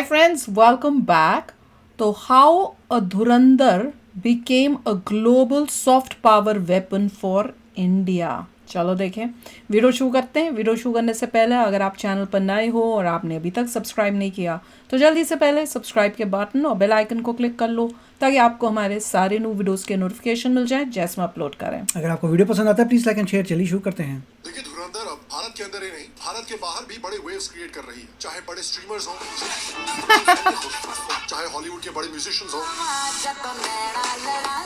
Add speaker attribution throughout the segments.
Speaker 1: friends, welcome back. So, how a Dhurandhar became a global soft power weapon for India. चलो देखें, video शुरू करते हैं। Video शुरू करने से पहले अगर आप चैनल पर नए हो और आपने अभी तक सब्सक्राइब नहीं किया तो जल्दी से पहले सब्सक्राइब के बटन और बेल आइकन को क्लिक कर लो ताकि आपको हमारे सारे न्यू वीडियोस के नोटिफिकेशन मिल जाए जैसे हम अपलोड करें।
Speaker 2: अगर आपको वीडियो पसंद आता है प्लीज लाइक एंड शेयर। चलिए शुरू करते हैं।
Speaker 3: देखिए धुरंधर अब भारत के अंदर ही नहीं, भारत के बाहर भी बड़े वेव्स क्रिएट कर रही है। चाहे बड़े स्ट्रीमर्स हों, चाहे हॉलीवुड के बड़े म्यूजिशियंस हों।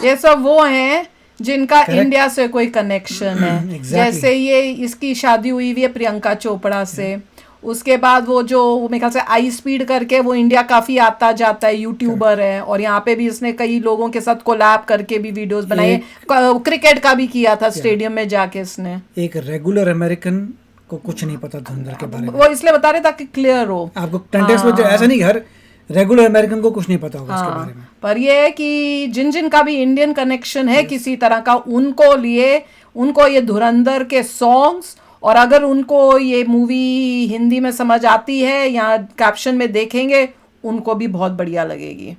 Speaker 1: ये सब वो हैं जिनका इंडिया से कोई कनेक्शन है।
Speaker 2: Exactly.
Speaker 1: जैसे ये इसकी शादी हुई हुई है प्रियंका चोपड़ा से। उसके बाद वो जो मेरे ख्याल से आई स्पीड करके वो इंडिया काफी आता जाता है, यूट्यूबर है और यहाँ पे भी इसने कई लोगों के साथ कोलैब करके भी वीडियोस बनाए। क्रिकेट का भी किया था स्टेडियम में जाके इसने।
Speaker 2: एक रेगुलर अमेरिकन को कुछ नहीं पता धुरंधर के बारे में।
Speaker 1: वो इसलिए बता रहे ताकि क्लियर हो
Speaker 2: आपको कंटेक्स्ट में ऐसा नहीं, हर रेगुलर अमेरिकन को कुछ नहीं पता होगा इसके बारे में।
Speaker 1: पर ये है कि जिन जिन का भी इंडियन कनेक्शन है किसी तरह का, उनको ये धुरंधर के सॉन्ग्स, और अगर उनको ये मूवी हिंदी में समझ आती है या कैप्शन में देखेंगे उनको भी बहुत बढ़िया लगेगी।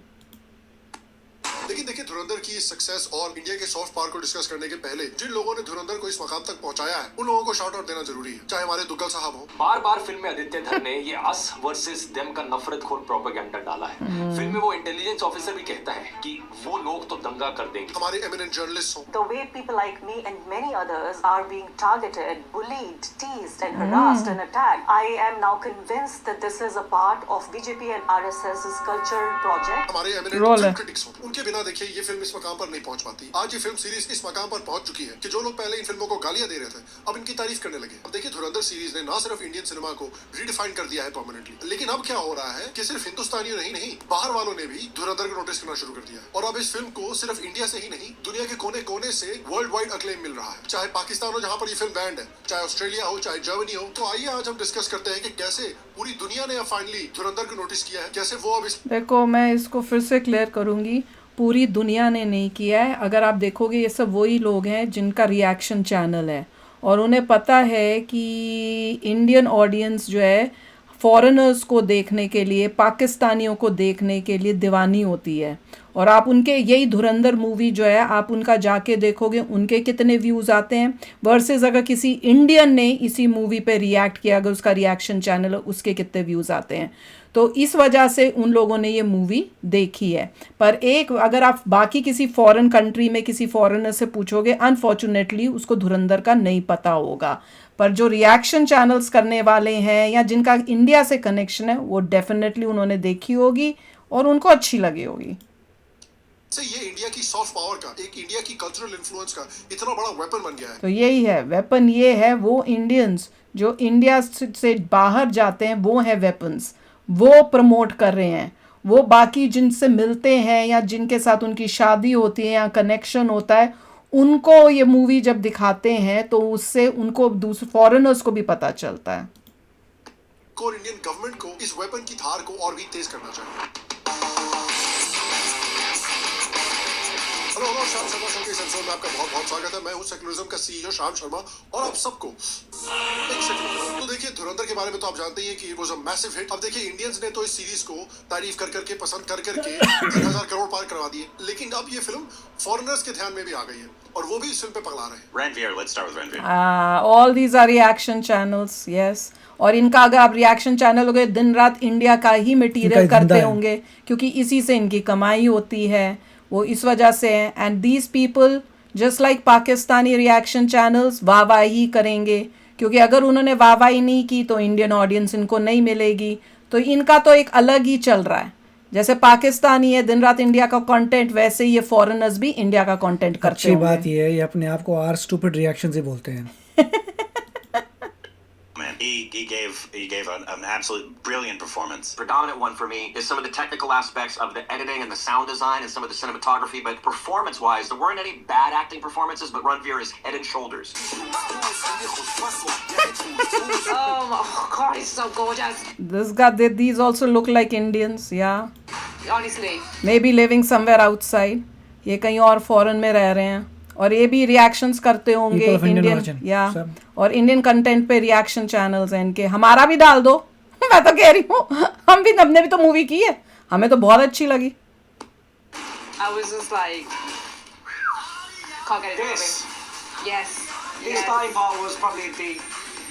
Speaker 3: लेकिन देखिए धुरंधर की सक्सेस और इंडिया के सॉफ्ट पावर को डिस्कस करने के पहले जिन लोगों ने धुरंधर को इस मकाम तक पहुंचाया है उन लोगों को शाउट आउट देना जरूरी है। चाहे हमारे दुग्गल साहब हो।
Speaker 4: बार बार फिल्म में आदित्य धर ने ये अस वर्सेस देम का नफरतखोर प्रोपेगेंडा डाला है। फिल्म में वो इंटेलिजेंस ऑफिसर भी कहता है कि वो लोग तो दंगा कर देंगे।
Speaker 3: हमारे एमिनेंट जर्नलिस्ट हो।
Speaker 5: The way people like me and many others are being targeted, bullied, teased and harassed and attacked, I am now convinced that this is a part of BJP and RSS's cultural project.
Speaker 3: हमारे eminent critics हो। उनके बिना देखिए ये film इस मकाम पर नहीं पहुंच पाती। आज ये फिल्म सीरीज इस मकाम पर पहुंच चुकी है कि जो लोग पहले इन फिल्मों को गालियां दे रहे थे अब इनकी तारीफ करने लगे। अब देखिए धुरंधर सीरीज ने ना सिर्फ इंडियन सिनेमा को रीडिफाइन कर दिया है परमानेंटली, लेकिन अब क्या हो रहा है कि सिर्फ हिंदुस्तानियों नहीं बाहर वालों ने भी धुरंधर को नोटिस करना शुरू कर दिया है। और अब इस फिल्म को सिर्फ इंडिया से ही नहीं दुनिया के कोने कोने से वर्ल्ड वाइड अक्लेम मिल रहा है। चाहे पाकिस्तान हो जहाँ पर ये फिल्म बैंड है, चाहे ऑस्ट्रेलिया हो, चाहे जर्मनी हो। तो आइए आज हम डिस्कस करते हैं कि कैसे पूरी दुनिया ने फाइनली धुरंधर को नोटिस किया है, कैसे वो अब इस
Speaker 1: देखो मैं इसको फिर से क्लियर करूंगी, पूरी दुनिया ने नहीं किया है। अगर आप देखोगे ये सब वही लोग हैं जिनका रिएक्शन चैनल है और उन्हें पता है कि इंडियन ऑडियंस जो है फॉरेनर्स को देखने के लिए, पाकिस्तानियों को देखने के लिए दीवानी होती है। और आप उनके यही धुरंधर मूवी जो है आप उनका जाके देखोगे उनके कितने व्यूज़ आते हैं वर्सेस अगर किसी इंडियन ने इसी मूवी पे रिएक्ट किया, अगर उसका रिएक्शन चैनल उसके कितने व्यूज़ आते हैं। तो इस वजह से उन लोगों ने ये मूवी देखी है। पर एक अगर आप बाकी किसी फॉरेन कंट्री में किसी फॉरेनर से पूछोगे, अनफॉर्चुनेटली उसको धुरंधर का नहीं पता होगा। पर जो रिएक्शन चैनल्स करने वाले हैं या जिनका इंडिया से कनेक्शन है वो डेफिनेटली उन्होंने देखी होगी और उनको अच्छी लगी होगी।
Speaker 3: से ये इंडिया की सॉफ्ट पावर का, एक इंडिया की कल्चरल इन्फ्लुएंस का इतना बड़ा वेपन बन गया है।
Speaker 1: तो यही है वेपन, ये है वो इंडियंस जो इंडिया से बाहर जाते हैं वो है वेपन्स, वो प्रमोट कर रहे हैं। वो बाकी जिनसे मिलते हैं या जिनके साथ उनकी शादी होती है या कनेक्शन होता है उनको ये मूवी जब दिखाते हैं तो उससे उनको दूसरे फॉरेनर्स को भी पता चलता है।
Speaker 3: और इंडियन गवर्नमेंट को इस वेपन की धार को और भी तेज करना चाहिए। हेलो श्याम शर्मा शो के इस एपिसोड में आपका बहुत बहुत स्वागत है। मैं हूं सेक्युलरिज्म का सीईओ श्याम शर्मा और आप सबको एक सेकंड। तो देखिए धुरंधर के बारे में तो आप जानते ही हैं कि it was a massive hit. अब देखिए इंडियंस ने तो इस सीरीज को तारीफ कर करके, पसंद कर करके 3000 करोड़ पार करवा दिए, लेकिन अब ये फिल्म फॉरेनर्स के ध्यान में भी आ गई है और वो भी इस फिल्म पे पगला रहे हैं।
Speaker 4: Ranveer, let's start with Ranveer.
Speaker 1: All these are reaction channels, yes. और इनका अगर आप रिएक्शन चैनल हो गए दिन रात इंडिया का ही मटेरियल करते होंगे क्योंकि इसी से इनकी कमाई होती है, वो इस वजह से है। And these people just like Pakistani reaction channels वाहवाही करेंगे क्योंकि अगर उन्होंने वाहवाही नहीं की तो इंडियन ऑडियंस इनको नहीं मिलेगी। तो इनका तो एक अलग ही चल रहा है। जैसे पाकिस्तानी है दिन रात इंडिया का कंटेंट, वैसे ही ये फॉरेनर्स भी इंडिया का कंटेंट करते हैं।
Speaker 2: अच्छी बात ये है, ये अपने आप को आर स्टूपिड रिएक्शन से बोलते हैं।
Speaker 4: He gave an absolute brilliant performance. Predominant one for me is some of the technical aspects of the editing and the sound design and some of the cinematography, but performance-wise, there weren't any bad acting performances, but Ranveer is head and shoulders.
Speaker 5: Oh God, he's so gorgeous.
Speaker 1: These also look like Indians, yeah.
Speaker 5: Honestly.
Speaker 1: Maybe living somewhere outside. ये कहीं और foreign में रह रहे हैं और ये भी रिएक्शंस करते होंगे इंडियन या और इंडियन कंटेंट पे रिएक्शन चैनल्स हैं इनके। हमारा भी डाल दो। मैं तो कह रही हूँ हमने भी तो मूवी की है, हमें तो बहुत अच्छी लगी.
Speaker 6: I was just like, can't get it over. Yes.
Speaker 7: This Nightfall was probably the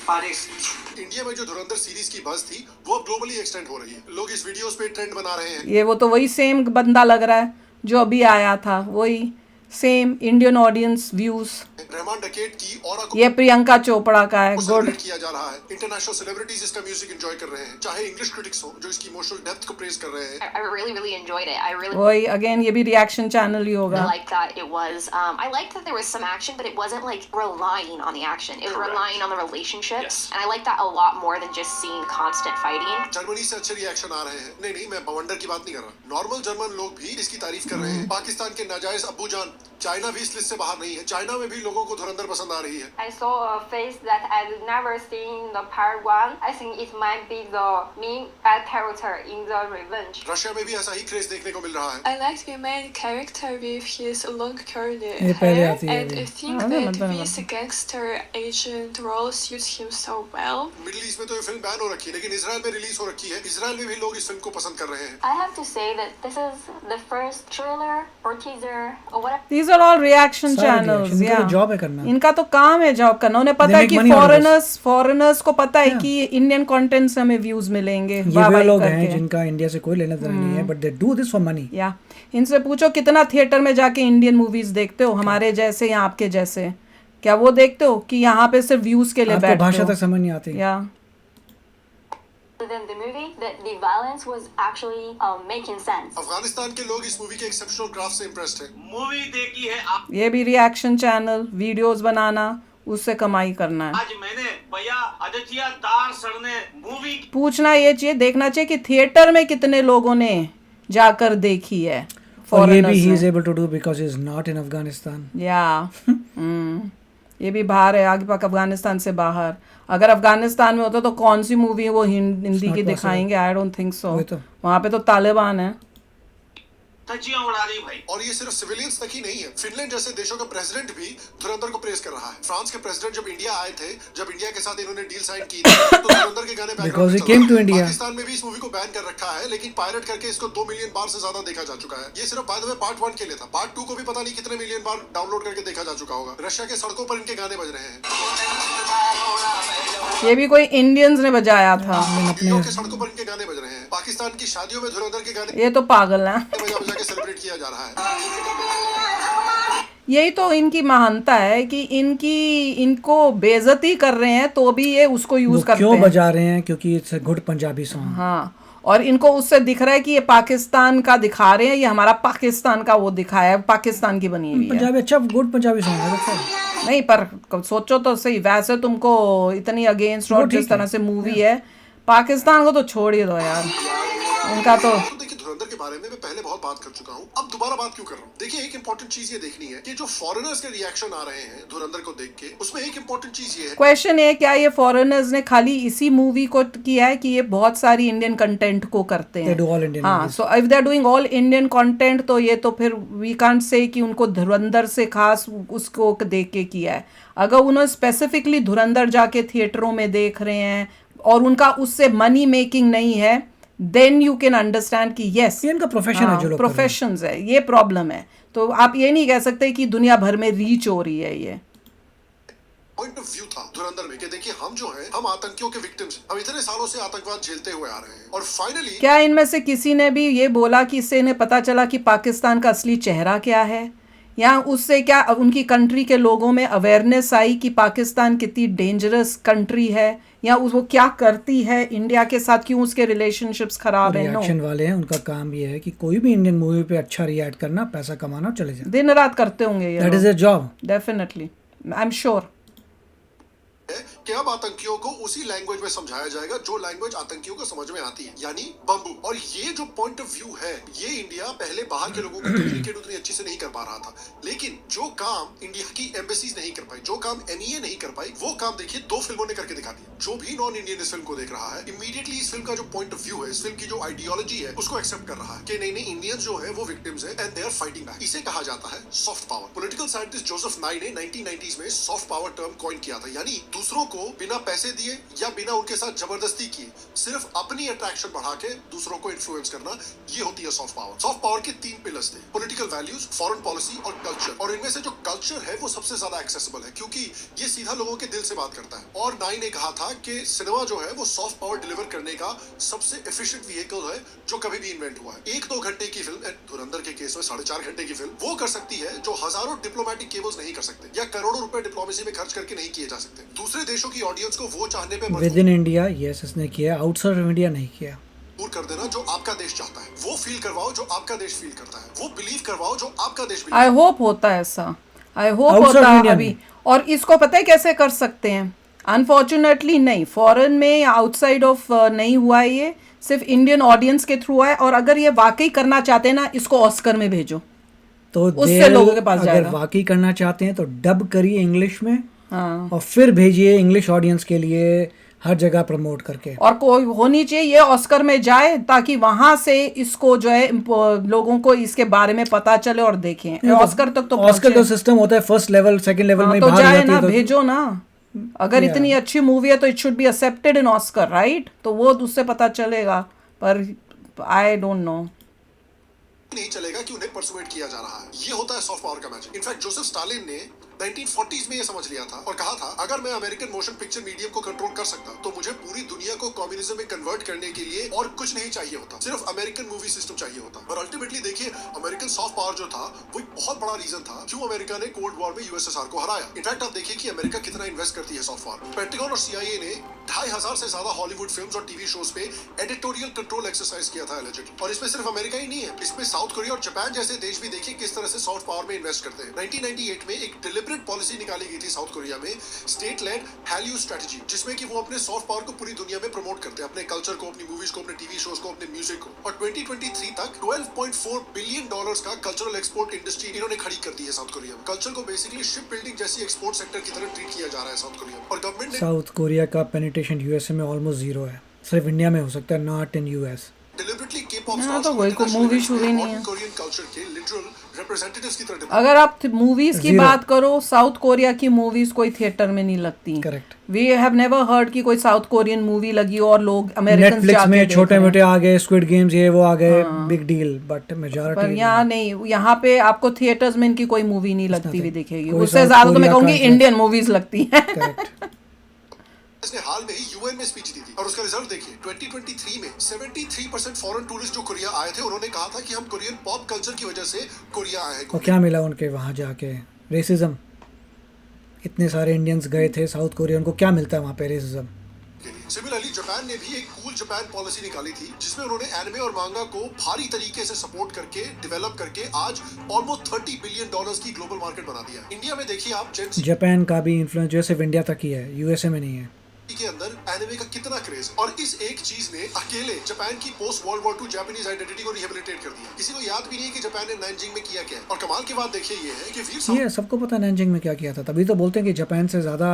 Speaker 7: baddest.
Speaker 3: India में जो धुरंधर सीरीज की बज़ थी वो अब ग्लोबली एक्सटेंड हो रही है. लोग इस वीडियोस पे ट्रेंड बना रहे हैं.
Speaker 1: ये वो तो वही सेम बंदा लग रहा है जो अभी आया था, वही same Indian audience views.
Speaker 3: Rahman Duckett की ऑरा को
Speaker 1: ये प्रियंका चोपड़ा का है. गुड.
Speaker 3: सेलिब्रेट किया जा रहा है. इंटरनेशनल सेलिब्रिटीज इसका म्यूजिक एंजॉय कर रहे हैं, चाहे इंग्लिश क्रिटिक्स हो जो इसकी इमोशनल डेप्थ को प्रेज कर रहे हैं.
Speaker 8: I really enjoyed it. I really
Speaker 1: वही अगेन ये भी रिएक्शन चैनल ही होगा.
Speaker 8: liked that it was. I liked that there was some action, but it wasn't like relying on the action. It was
Speaker 4: Correct.
Speaker 8: relying on the relationships,
Speaker 4: Yes.
Speaker 8: and I liked that a lot more than just seeing constant fighting.
Speaker 3: Germany से अच्छे reaction आ रहे हैं. नहीं मैं बवंडर की बात नहीं कर रहा. नॉर्मल जर्मन लोग भी इसकी तारीफ कर रहे हैं. पाकिस्तान के नाजायज अब्बूजान चाइना भी इस लिस्ट से बाहर नहीं है. चाइना में भी लोगों को धुरंधर पसंद आ रही है.
Speaker 9: I saw a face that I'd never seen in the part 1. I think it might be the main bad character in the Revenge.
Speaker 3: Russia में भी ऐसा ही क्रेज देखने को मिल रहा है.
Speaker 10: I liked the main character with his long curly
Speaker 2: ये पहले
Speaker 10: hair,
Speaker 2: आती है
Speaker 10: and
Speaker 2: अभी.
Speaker 10: I think that this gangster agent role suits him so well.
Speaker 3: Middle east में तो ये फिल्म बैन हो रखी है, लेकिन इसराइल में रिलीज हो रखी है. इसराइल में भी लोग इस फिल्म को पसंद कर रहे हैं.
Speaker 5: I have to say that this is the first trailer or teaser or whatever.
Speaker 1: These are all reaction
Speaker 2: सारे
Speaker 1: channels.
Speaker 2: reaction, इनका तो
Speaker 1: Yeah.
Speaker 2: job है करना.
Speaker 1: इनका तो काम है जॉब करना. उन्हें पता है
Speaker 2: make
Speaker 1: कि
Speaker 2: money out of this.
Speaker 1: Foreigners को पता है कि इंडियन कंटेंट से हमें व्यूज मिलेंगे.
Speaker 2: ये
Speaker 1: वाह
Speaker 2: वे
Speaker 1: वाह
Speaker 2: लोग हैं
Speaker 1: करके.
Speaker 2: जिनका इंडिया से कोई लेना देना नहीं है, but they do this for money.
Speaker 1: या इनसे पूछो कितना थिएटर में जाके इंडियन मूवीज देखते हो, हमारे जैसे या आपके जैसे. क्या वो देखते हो कि यहाँ पे सिर्फ व्यूज के लिए
Speaker 2: आपको
Speaker 1: बैठते
Speaker 2: भाषा
Speaker 1: हो?
Speaker 2: तक समझ नहीं आती.
Speaker 1: या
Speaker 5: Within the movie, that the violence was actually making sense.
Speaker 3: Afghanistan के लोग इस मूवी के एक्सेप्शनल क्राफ्ट से इम्प्रेस्ड हैं.
Speaker 4: मूवी देखी है
Speaker 1: ये भी रिएक्शन चैनल, वीडियोस बनाना, उससे कमाई करना है.
Speaker 4: आज मैंने भैया अदितिया दार सर ने मूवी
Speaker 1: पूछना ये चाहिए, देखना चाहिए कि थिएटर में कितने लोगों ने जाकर देखी है.
Speaker 2: और ये भी
Speaker 1: foreigners
Speaker 2: ही इज
Speaker 1: ने.
Speaker 2: Able to do because he is not in Afghanistan.
Speaker 1: या ये भी बाहर है, आगे पाक अफगानिस्तान से बाहर. अगर अफगानिस्तान में होता तो कौन सी मूवी वो हिंदी की
Speaker 2: possible.
Speaker 1: दिखाएंगे? I don't think so.
Speaker 2: वही तो.
Speaker 1: वहाँ पे तो तालिबान है.
Speaker 4: धज्जियां उड़ा दी भाई.
Speaker 3: और ये सिर्फ सिविलियंस तक ही नहीं है. फिनलैंड जैसे देशों का प्रेसिडेंट भी धुरंधर को प्रेज कर रहा है. फ्रांस के प्रेसिडेंट जब इंडिया आए थे, जब इंडिया के साथ इन्होंने डील साइन की थी, तो धुरंधर के गाने
Speaker 2: Because
Speaker 3: बैकग्राउंड
Speaker 2: he
Speaker 3: में
Speaker 2: came
Speaker 3: चल
Speaker 2: to
Speaker 3: रहे थे.
Speaker 2: India.
Speaker 3: पाकिस्तान में भी इस मूवी को बैन कर रखा है, लेकिन पायरेट करके इसको 2 मिलियन बार से ज्यादा देखा जा चुका है. ये सिर्फ बाय द वे पार्ट 1 के लिए था. पार्ट 2 को भी पता नहीं कितने मिलियन बार डाउनलोड करके देखा जा चुका होगा. रशिया के सड़कों पर इनके गाने बज रहे हैं.
Speaker 1: ये भी कोई इंडियंस ने बजाया था.
Speaker 3: दिल्ली के सड़कों पर इनके गाने बज रहे हैं. पाकिस्तान की शादियों में धुरंधर के गाने
Speaker 1: ये तो पागल है.
Speaker 3: बजा बजा के सेलिब्रेट किया जा रहा है.
Speaker 1: यही तो इनकी महानता है कि इनको बेइज्जती कर रहे हैं तो भी ये उसको यूज
Speaker 2: वो
Speaker 1: करते
Speaker 2: क्यों
Speaker 1: हैं.
Speaker 2: बजा रहे हैं? क्योंकि it's a good Punjabi song.
Speaker 1: हाँ, और इनको उससे दिख रहा है कि ये पाकिस्तान का दिखा रहे हैं, ये हमारा पाकिस्तान का वो दिखाया है, पाकिस्तान की बनी हुई है.
Speaker 2: पंजाबी अच्छा गुड पंजाबी सॉन्ग है. अच्छा.
Speaker 1: नहीं पर सोचो तो सही, वैसे तुमको इतनी अगेंस्ट और जिस तरह से मूवी है, पाकिस्तान को तो छोड़ ही दो यार. उनका तो
Speaker 3: देखिए धुरंधर के बारे में मैं पहले बहुत बात कर चुका हूँ. अब दोबारा बात क्यों कर रहा हूँ? देखिए एक इंपॉर्टेंट चीज ये देखनी है कि जो फॉरेनर्स के रिएक्शन आ रहे हैं धुरंधर को देख के, उसमें एक इंपॉर्टेंट चीज ये है.
Speaker 1: क्वेश्चन है क्या ये फॉरेनर्स ने खाली इसी मूवी को किया है कि ये बहुत सारी इंडियन कंटेंट को करते
Speaker 2: They
Speaker 1: हैं?
Speaker 2: do all Indian
Speaker 1: हाँ,
Speaker 2: movies.
Speaker 1: So if they are doing all Indian content तो ये तो फिर वी कांट से कि उनको धुरंधर से खास उसको देख के किया है. अगर उन्होंने स्पेसिफिकली धुरंधर जाके थिएटरों में देख रहे हैं और उनका उससे मनी मेकिंग नहीं है, देन यू कैन अंडरस्टैंड कि यस
Speaker 2: ये इनका प्रोफेशन है जो लोग कर रहे हैं.
Speaker 1: प्रोफेशंस है. ये प्रॉब्लम है. तो आप ये नहीं कह सकते कि दुनिया भर में रीच हो रही है. ये
Speaker 3: पॉइंट ऑफ व्यू था धुरंधर में कि देखिए हम जो हैं, हम आतंकियों के विक्टिम्स हैं. हम इतने सालों से आतंकवाद झेलते हुए आ रहे हैं और फाइनली
Speaker 1: क्या इनमें से किसी ने भी ये बोला कि इससे इन्हें पता चला कि पाकिस्तान का असली चेहरा क्या है, या उससे क्या उनकी कंट्री के लोगों में अवेयरनेस आई कि पाकिस्तान कितनी डेंजरस कंट्री है, या वो क्या करती है इंडिया के साथ, क्यों उसके रिलेशनशिप्स खराब है? नो,
Speaker 2: रिएक्शन वाले हैं, उनका काम ये है कि कोई भी इंडियन मूवी पे अच्छा रिएक्ट करना, पैसा कमाना और चले जाए.
Speaker 1: दिन रात करते होंगे
Speaker 2: दैट इज
Speaker 1: ये.
Speaker 2: Their job.
Speaker 1: Definitely, I am sure.
Speaker 3: कि अब आतंकियों को उसी लैंग्वेज में समझाया जाएगा जो लैंग्वेज आतंकियों को समझ में आती है, यानी बम्बू. और ये जो पॉइंट ऑफ व्यू है, ये इंडिया पहले बाहर के लोगों को कम्युनिकेट उतनी अच्छी से नहीं कर पा रहा था. लेकिन जो काम इंडिया की एम्बेसीज नहीं कर पाई, जो काम एनईए नहीं कर पाई, वो काम देखिए 2 फिल्मों ने करके दिखा दिया. जो भी नॉन इंडियन इस फिल्म को देख रहा है, इमीडिएटली इस फिल्म का जो पॉइंट ऑफ व्यू है, इस फिल्म की जो आइडियोलॉजी है, उसको एक्सेप्ट कर रहा है कि नहीं इंडियंस जो है वो विक्टिम्स है and they are fighting back. इसे कहा जाता है soft power. Political scientist Joseph Nye ने 1990s में सॉफ्ट पावर टर्म कॉइन किया था, यानी दूसरों को बिना पैसे दिए या बिना उनके साथ जबरदस्ती किए सिर्फ अपनी अट्रैक्शन बढ़ा के दूसरों को इन्फ्लुएंस करना, ये होती है सॉफ्ट पावर। सॉफ्ट पावर के 3 पिलर्स थे, पॉलिटिकल वैल्यूज, फॉरेन पॉलिसी और कल्चर। और इनमें से जो कल्चर है वो सबसे ज्यादा एक्सेसिबल है क्योंकि ये सीधा लोगों के दिल से बात करता है। और नाई ने कहा था कि सिनेमा जो है वो सॉफ्ट पावर डिलीवर करने का सबसे एफिशिएंट व्हीकल है जो कभी भी इन्वेंट हुआ है। 1-2 घंटे की फिल्म, धुरंधर के केस में 4.5 घंटे की फिल्म वो कर सकती है जो हजारों डिप्लोमेटिक केबल्स नहीं कर सकते या करोड़ों रुपए डिप्लोमेसी में खर्च करके नहीं किए जा सकते। दूसरे देशों की ऑडियंस को वो चाहने पे
Speaker 2: विद इन इंडिया यस इसने किया, आउटसाइड ऑफ इंडिया नहीं किया।
Speaker 3: दूर कर देना जो आपका देश चाहता है, वो फील करवाओ जो आपका देश फील करता है, वो बिलीव करवाओ जो आपका देश
Speaker 1: आई होप होता है ऐसा, आई होप होता है अभी। और इसको पता है कैसे कर सकते हैं? अनफॉर्चुनेटली नहीं, फॉरेन में या आउटसाइड ऑफ नहीं हुआ है, ये सिर्फ इंडियन ऑडियंस के थ्रू है। और अगर ये वाकई करना चाहते हैं ना, इसको ऑस्कर में भेजो
Speaker 2: तो
Speaker 1: उससे लोगों के पास
Speaker 2: अगर
Speaker 1: जाएगा।
Speaker 2: वाकई करना चाहते हैं तो डब करिए इंग्लिश में,
Speaker 1: हाँ।
Speaker 2: और फिर भेजिए इंग्लिश ऑडियंस के लिए हर जगह प्रमोट करके।
Speaker 1: और कोई होनी चाहिए ये ऑस्कर में जाए ताकि वहां से इसको जो है लोगों को इसके बारे में पता चले और देखें। ऑस्कर तक तो
Speaker 2: ऑस्कर का सिस्टम होता है फर्स्ट लेवल सेकंड लेवल में
Speaker 1: तो
Speaker 2: बाहर
Speaker 1: जाए
Speaker 2: जाती
Speaker 1: ना,
Speaker 2: है तो
Speaker 1: भेजो ना। अगर इतनी अच्छी मूवी है तो it should be accepted in Oscar, right? तो वो उससे पता चलेगा, पर आई डोंट नो।
Speaker 3: नहीं चलेगा कि उन्हें परसुएट किया जा रहा है। ये होता है सॉफ्ट पावर का मैजिक। इनफैक्ट जोसेफ स्टालिन ने 1940s में ये समझ लिया था और कहा था अगर मैं अमेरिकन मोशन पिक्चर मीडियम को कंट्रोल कर सकता तो मुझे पूरी दुनिया को कम्युनिज्म में कन्वर्ट करने के लिए और कुछ नहीं चाहिए होता, सिर्फ अमेरिकन मूवी सिस्टम चाहिए होता। पर अल्टीमेटली देखिए, अमेरिकन सॉफ्ट पावर जो था वो एक बहुत बड़ा रीजन था क्यों अमेरिका ने कोल्ड वॉर में यूएसएसआर को हराया। इनफैक्ट आप देखिए कि अमेरिका कितना इन्वेस्ट करती है सॉफ्ट पावर। पेंटागन और CIA ने 2500 से ज्यादा हॉलीवुड फिल्म्स और टीवी शोज पे एडिटोरियल कंट्रोल एक्सरसाइज किया था एलिजिबल। और इसमें सिर्फ अमेरिका ही नहीं है, इसमें साउथ कोरिया और जापान जैसे देश भी देखिए किस तरह से सॉफ्ट पावर में इन्वेस्ट करते हैं। 1998 में एक डिलिबरेट पॉलिसी निकाली गई थी साउथ कोरिया में, स्टेट लेड हैल्यू स्ट्रेटजी, जिसमें कि वो अपने सॉफ्ट पावर को पूरी दुनिया में प्रमोट करते हैं, अपने कल्चर को, अपनी मूवीज को, अपने टीवी शोज को, अपने म्यूजिक को। और 2023 तक $12.4 बिलियन का कल्चरल एक्सपोर्ट इंडस्ट्री इन्होंने खड़ी कर दी है साउथ कोरिया में। कल्चर को बेसिकली शिप बिल्डिंग जैसी एक्सपोर्ट सेक्टर की तरह ट्रीट किया जा रहा है साउथ कोरिया में। और गवर्नमेंट ने
Speaker 2: साउथ कोरिया का पेनिट्रेशन यूएसए में ऑलमोस्ट 0 है, सिर्फ इंडिया में हो सकता है, not in US.
Speaker 3: Deliberately K-pop
Speaker 1: हाँ,
Speaker 3: स्टार्स
Speaker 1: तो
Speaker 3: को
Speaker 1: वही को
Speaker 3: इंटरनेशनल
Speaker 1: मूवी
Speaker 3: इवेंट्स
Speaker 1: शुरू ही
Speaker 3: में
Speaker 1: नहीं है।
Speaker 3: मॉडर्न कोरियन कल्चर के लिटरल रिप्रेजेंटेटिव्स की तरह
Speaker 1: अगर आप मूवीज की
Speaker 2: Zero.
Speaker 1: बात करो, साउथ कोरिया की मूवीज कोई थिएटर में नहीं लगती।
Speaker 2: Correct.
Speaker 1: We have never heard कि कोई साउथ कोरियन मूवी लगी हो और लोग अमेरिकन
Speaker 2: नेटफ्लिक्स में छोटे मोटे आ गए, स्क्विड गेम्स ये वो आ गए, बिग डील, बट
Speaker 1: पर
Speaker 2: मेजॉरिटी
Speaker 1: यहाँ नहीं, यहाँ पे आपको थिएटर्स में इनकी कोई मूवी नहीं लगती हुई दिखेगी।
Speaker 2: कोई
Speaker 1: उससे
Speaker 2: South
Speaker 1: ज्यादा तो मैं
Speaker 2: Korea
Speaker 1: कहूंगी
Speaker 2: का
Speaker 1: इंडियन मूवीज लगती हैं।
Speaker 2: करेक्ट।
Speaker 3: इसने हाल में ही यूएन में स्पीच दी थी और उसका रिजल्ट देखिए। 2023 में 73% फॉरेन टूरिस्ट जो कोरिया आए थे, उन्होंने कहा था कि हम कोरियन पॉप कल्चर की वजह से कोरिया आए हैं।
Speaker 2: और क्या मिला उनके वहाँ जाके? रेसिज्म। इतने सारे इंडियंस गए थे साउथ कोरिया, उनको क्या मिलता है वहाँ पे? रेसिज्म।
Speaker 3: सिमिलरली जापान ने भी एक कूल जापान पॉलिसी निकाली थी जिसमें उन्होंने एनिमे और मांगा को भारी तरीके से सपोर्ट करके डेवलप करके आज ऑलमोस्ट $30 बिलियन की ग्लोबल मार्केट बना दिया। इंडिया में देखिए आप जेन
Speaker 2: जापान का भी इन्फ्लुएंस जो है सिर्फ इंडिया तक ही है, यूएसए में नहीं है।
Speaker 3: के अंदर एनिमे का कितना क्रेज, और इस एक चीज ने अकेले जापान की post world war 2 Japanese identity को रिहेबिलिटेट कर दिया। किसी को याद भी नहीं है कि जापान ने नानजिंग में किया क्या है। और कमाल की बात देखिए ये है कि वीर
Speaker 2: ये सबको पता है नानजिंग में क्या किया था, तभी तो बोलते हैं कि जापान से ज्यादा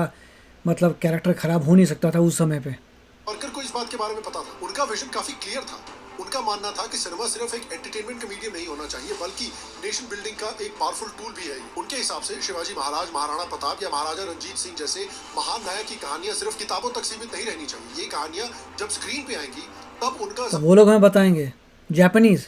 Speaker 2: मतलब कैरेक्टर खराब हो नहीं सकता था उस समय पे।
Speaker 3: वर्कर को इस बात के बारे में पता था, उनका विजन काफी क्लियर था। उनका मानना था कि सिनेमा सिर्फ एक एंटरटेनमेंट का मीडियम नहीं होना चाहिए बल्कि नेशन बिल्डिंग का एक पावरफुल टूल भी है। उनके हिसाब से शिवाजी महाराज, महाराणा प्रताप या महाराजा रंजीत सिंह जैसे महान नायक की कहानियां सिर्फ किताबों तक सीमित नहीं रहनी चाहिए। ये कहानियां जब स्क्रीन पे आएंगी तब उनका
Speaker 2: तो वो लोग हमें बताएंगे, जापानीज,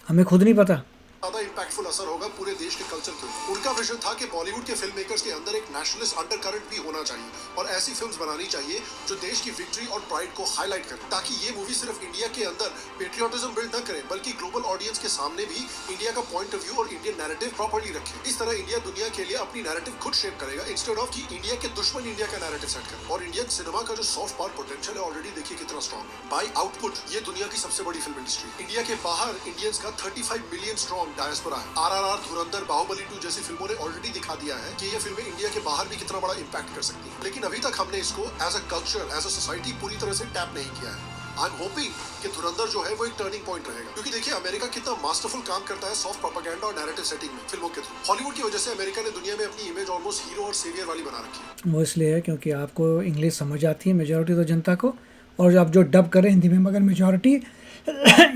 Speaker 2: हमें खुद नहीं पता।
Speaker 3: ज्यादा इंपैक्टफुल असर होगा पूरे देश के कल्चर के ऊपर। उनका विजन था कि बॉलीवुड के फिल्म मेकर्स के अंदर एक नेशनलिस्ट अंडरकरंट भी होना चाहिए और ऐसी फिल्म्स बनानी चाहिए जो देश की विक्ट्री और प्राइड को हाईलाइट करे, ताकि ये मूवी सिर्फ इंडिया के अंदर पेट्रियोटिज्म बिल्ड न करे बल्कि ग्लोबल ऑडियंस के सामने भी इंडिया का पॉइंट ऑफ व्यू और इंडियन नैरेटिव प्रॉपर्ली रखे। इस तरह इंडिया दुनिया के लिए अपनी नैरेटिव खुद शेप करेगा इंस्टेड ऑफ कि इंडिया के दुश्मन इंडिया का नैरेटिव सेट करे। और इंडियन सिनेमा का जो सॉफ्ट पावर पोटेंशियल है ऑलरेडी देखिए कितना स्ट्रॉन्ग है। बाय आउटपुट ये दुनिया की सबसे बड़ी फिल्म इंडस्ट्री। इंडिया के बाहर इंडियंस का 35 मिलियन स्ट्रॉन्ग डायस्पोरा है। RRR, धुरंधर, बाहुबली 2 जैसी फिल्मों ने ऑलरेडी दिखा दिया है कि ये फिल्में इंडिया के बाहर भी कितना बड़ा इंपैक्ट कर सकती हैं। लेकिन अभी तक हमने इसको as a culture, as a society पूरी तरह से टैप नहीं किया है। आई एम होपिंग कि धुरंधर जो है वो एक टर्निंग पॉइंट रहेगा, क्योंकि देखिए अमेरिका कितना मास्टरफुल काम करता है सॉफ्ट प्रोपेगेंडा और नैरेटिव सेटिंग में फिल्मों के थ्रू। हॉलीवुड की वजह से अमेरिका ने दुनिया में अपनी इमेज ऑलमोस्ट हीरो और सेवियर वाली बना रखी है।
Speaker 2: वो इसलिए है क्योंकि आपको इंग्लिश समझ आती है मेजॉरिटी तो जनता को, और आप जो डब कर रहे हैं हिंदी में, मगर मेजॉरिटी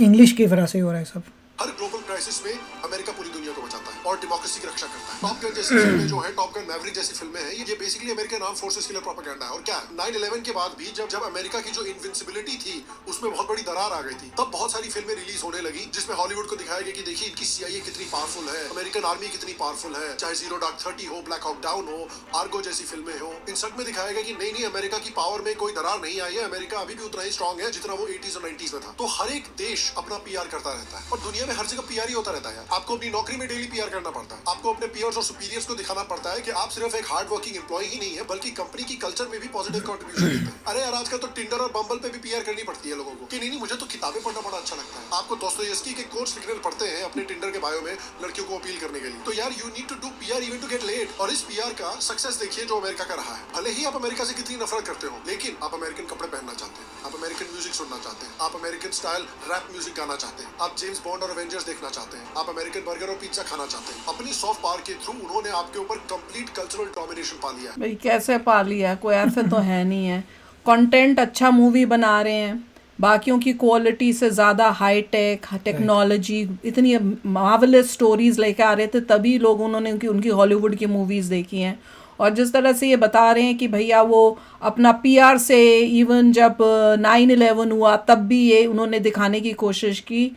Speaker 2: इंग्लिश की वजह से हो रहा है सब।
Speaker 3: हर ग्लोबल क्राइसिस में अमेरिका पूरी दुनिया को बचाता है और डेमोक्रेसी की रक्षा करता है। टॉप गन जैसी फिल्में जो है, टॉप गन मैवरिक जैसी फिल्में हैं, ये बेसिकली अमेरिकन आर्म फोर्सेस के लिए प्रोपेगेंडा है। और क्या 9/11 के बाद भी जब अमेरिका की जो इनविंसिबिलिटी थी उसमें बहुत बड़ी दरार आ गई थी, तब बहुत सारी फिल्में रिलीज होने लगी जिसमें हॉलीवुड को दिखाया गया कि देखिए इनकी CIA कितनी पावरफुल है, अमेरिकन आर्मी कितनी पावरफुल है। चाहे जीरो डार्क 30 हो, ब्लैक हॉक डाउन हो, आर्गो जैसी फिल्में हो, इन सब में दिखाया गया कि नहीं अमेरिका की पावर में कोई दरार नहीं आई है, अमेरिका अभी भी उतना ही स्ट्रांग है जितना वो 80s और 90s में था। तो हर एक देश अपना PR करता रहता है और दुनिया में हर जगह PR ही होता रहता है। आपको अपनी नौकरी में डेली PR करना पड़ता है, आपको अपने पीयर्स और सुपीरियर्स को दिखाना पड़ता है कि आप सिर्फ एक हार्ड वर्किंग एम्प्लॉय ही नहीं है बल्कि कंपनी की कल्चर में भी पॉजिटिव कंट्रीब्यूशन देते हैं। अरे यार आजकल तो टिंडर और बम्बल पे भी PR करनी पड़ती है लोगों को कि नहीं मुझे तो किताबें पढ़ना बड़ा अच्छा लगता है। आपको दोस्तोयेव्स्की के कोट्स लिखने पड़ते हैं अपने टिंडर के बायो में लड़कियों को अपील करने के लिए। तो यार you need to do PR even to get late. और इस PR का सक्सेस देखिए जो अमेरिका का रहा है। भले ही आप अमेरिका से कितनी नफरत करते हो, लेकिन आप अमेरिकन कपड़े पहनना चाहते हैं, आप अमेरिकन म्यूजिक सुनना चाहते हैं, आप अमेरिकन स्टाइल रैप म्यूजिक गाना चाहते हैं, आप जेम्स बॉन्ड और एवेंजर्स देखना चाहते हैं, आप अमेरिकन बर्गर और पिज्जा खाना चाहते हैं। अपनी सॉफ्ट पावर के थ्रू उन्होंने आपके ऊपर कंप्लीट कल्चरल डोमिनेशन पा लिया।
Speaker 1: भाई कैसे पा लिया, कोई ऐसे तो है नहीं है। कंटेंट अच्छा मूवी बना रहे हैं, बाकियों की क्वालिटी से ज़्यादा हाई टेक टेक्नोलॉजी, इतनी मार्वलस स्टोरीज लेके आ रहे थे, तभी लोग उन्होंने उनकी हॉलीवुड की मूवीज़ देखी हैं। और जिस तरह से ये बता रहे हैं कि भैया वो अपना PR से इवन जब 9/11 हुआ तब भी ये उन्होंने दिखाने की कोशिश की,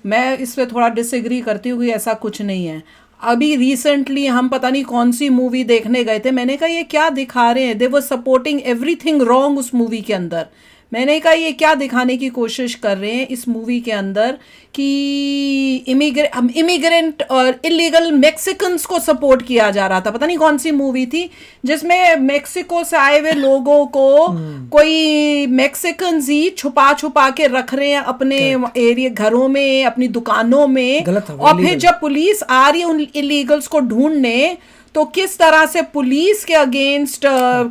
Speaker 1: मैं इस पर थोड़ा डिसएग्री करती हूँ कि ऐसा कुछ नहीं है। अभी रिसेंटली हम पता नहीं कौन सी मूवी देखने गए थे, मैंने कहा ये क्या दिखा रहे हैं, दे वर सपोर्टिंग एवरीथिंग रॉन्ग उस मूवी के अंदर। मैंने कहा ये क्या दिखाने की कोशिश कर रहे हैं इस मूवी के अंदर कि इमिग्रेंट और इलीगल मैक्सिकन्स को सपोर्ट किया जा रहा था। पता नहीं कौन सी मूवी थी जिसमें मेक्सिको से आए हुए लोगों को कोई मैक्सिकन्स ही छुपा छुपा के रख रहे हैं अपने एरिया, घरों में, अपनी दुकानों में। और फिर जब पुलिस आ रही है उन इलीगल्स को ढूंढने, तो किस तरह से पुलिस के अगेंस्ट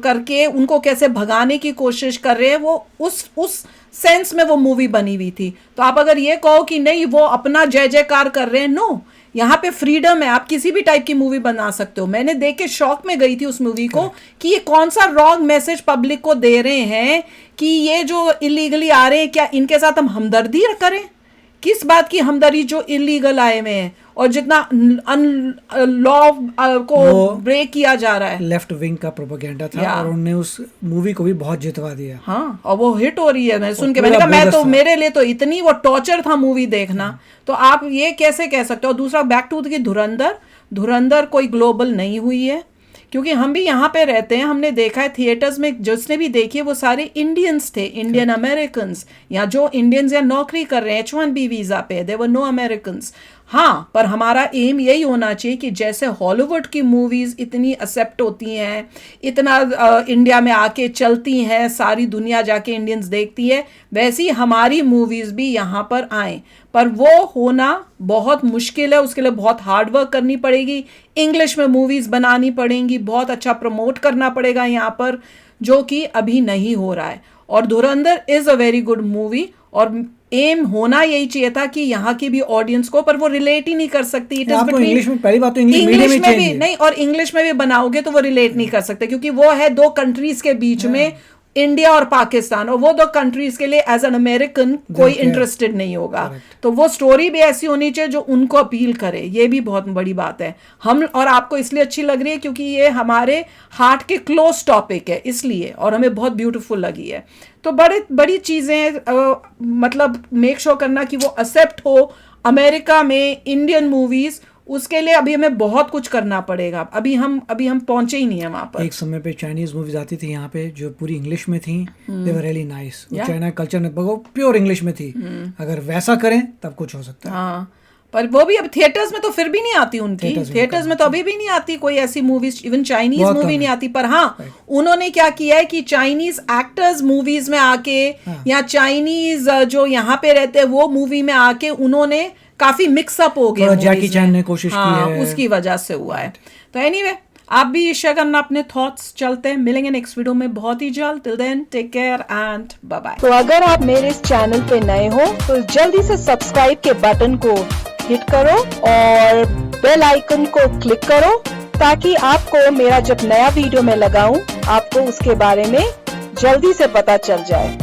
Speaker 1: करके उनको कैसे भगाने की कोशिश कर रहे हैं, वो उस सेंस में वो मूवी बनी हुई थी। तो आप अगर ये कहो कि नहीं वो अपना जय जयकार कर रहे हैं, नो, यहाँ पे फ्रीडम है, आप किसी भी टाइप की मूवी बना सकते हो। मैंने देख के शॉक में गई थी उस मूवी को कि ये कौन सा रॉन्ग मैसेज पब्लिक को दे रहे हैं कि ये जो इलीगली आ रहे हैं क्या इनके साथ हम हमदर्दी करें। किस बात की हमदर्दी जो इलीगल आए हुए हैं और जितना लॉ को ब्रेक किया जा रहा है।
Speaker 2: लेफ्ट विंग का प्रोपेगेंडा था और उन्होंने उस मूवी को भी बहुत जितवा दिया।
Speaker 1: हाँ, और वो हिट हो रही है। मैं सुन के मैंने कहा मैं तो, मेरे लिए तो इतनी वो टॉर्चर था मूवी देखना। तो आप ये कैसे कह सकते हो। दूसरा बैक टू की धुरंधर कोई ग्लोबल नहीं हुई है, क्योंकि हम भी यहाँ पे रहते हैं, हमने देखा है थिएटर्स में जिसने भी देखी है वो सारे इंडियंस थे, इंडियन अमेरिकन्स, या जो इंडियंस या नौकरी कर रहे हैं H1B वीज़ा पे, देयर वर नो अमेरिकन्स। हाँ, पर हमारा एम यही होना चाहिए कि जैसे हॉलीवुड की मूवीज़ इतनी एक्सेप्ट होती हैं, इतना इंडिया में आके चलती हैं, सारी दुनिया जाके इंडियंस देखती है, वैसी हमारी मूवीज़ भी यहाँ पर आएँ। पर वो होना बहुत मुश्किल है, उसके लिए बहुत हार्ड वर्क करनी पड़ेगी, इंग्लिश में मूवीज़ बनानी पड़ेंगी, बहुत अच्छा प्रमोट करना पड़ेगा यहाँ पर, जो कि अभी नहीं हो रहा है। और धुरंधर is a very good movie और एम होना यही चाहिए था कि यहाँ की भी ऑडियंस को, पर वो रिलेट ही नहीं कर सकती। इट इज बिटवीन
Speaker 2: इंग्लिश में, पहली बात तो इंग्लिश
Speaker 1: में भी नहीं, और इंग्लिश में भी बनाओगे तो वो रिलेट नहीं कर सकते, क्योंकि वो है दो कंट्रीज के बीच में, इंडिया और पाकिस्तान, और वो दो कंट्रीज के लिए एज एन अमेरिकन कोई इंटरेस्टेड नहीं होगा। तो वो स्टोरी भी ऐसी होनी चाहिए जो उनको अपील करे, ये भी बहुत बड़ी बात है। हम और आपको इसलिए अच्छी लग रही है क्योंकि ये हमारे हार्ट के क्लोज टॉपिक है इसलिए, और हमें बहुत ब्यूटीफुल लगी है। तो बड़ी चीज़ें मतलब मेक श्योर करना कि वो एक्सेप्ट हो अमेरिका में इंडियन मूवीज़, उसके लिए अभी हमें बहुत कुछ करना पड़ेगा। अभी हम पहुंचे ही नहीं है वहाँ पर।
Speaker 2: एक समय पे चाइनीज मूवीज आती थी यहाँ पे जो पूरी इंग्लिश में थी, they were really nice. China culture ने प्योर इंग्लिश में थी। अगर वैसा करें तब कुछ हो सकता है।
Speaker 1: हाँ, पर वो भी अब थिएटर्स में तो फिर भी नहीं आती उनकी, थिएटर्स में तो अभी भी नहीं आती कोई ऐसी मूवीज, इवन चाइनीज मूवी नहीं आती। पर हाँ, उन्होंने क्या किया है कि चाइनीज एक्टर्स मूवीज में आके या चाइनीज जो यहाँ पे रहते हैं वो मूवी में आके उन्होंने काफी मिक्सअप हो गया,
Speaker 2: जैकी चैन ने कोशिश की है,
Speaker 1: उसकी वजह से हुआ है। तो एनीवे, आप भी शेयर करना अपने थॉट्स। चलते हैं, मिलेंगे नेक्स्ट वीडियो में बहुत ही जल्द। Till then take care and bye bye. तो अगर आप मेरे इस चैनल पे नए हो तो जल्दी से सब्सक्राइब के बटन को हिट करो और बेल आइकन को क्लिक करो, ताकि आपको मेरा जब नया वीडियो मैं लगाऊं आपको उसके बारे में जल्दी से पता चल जाए।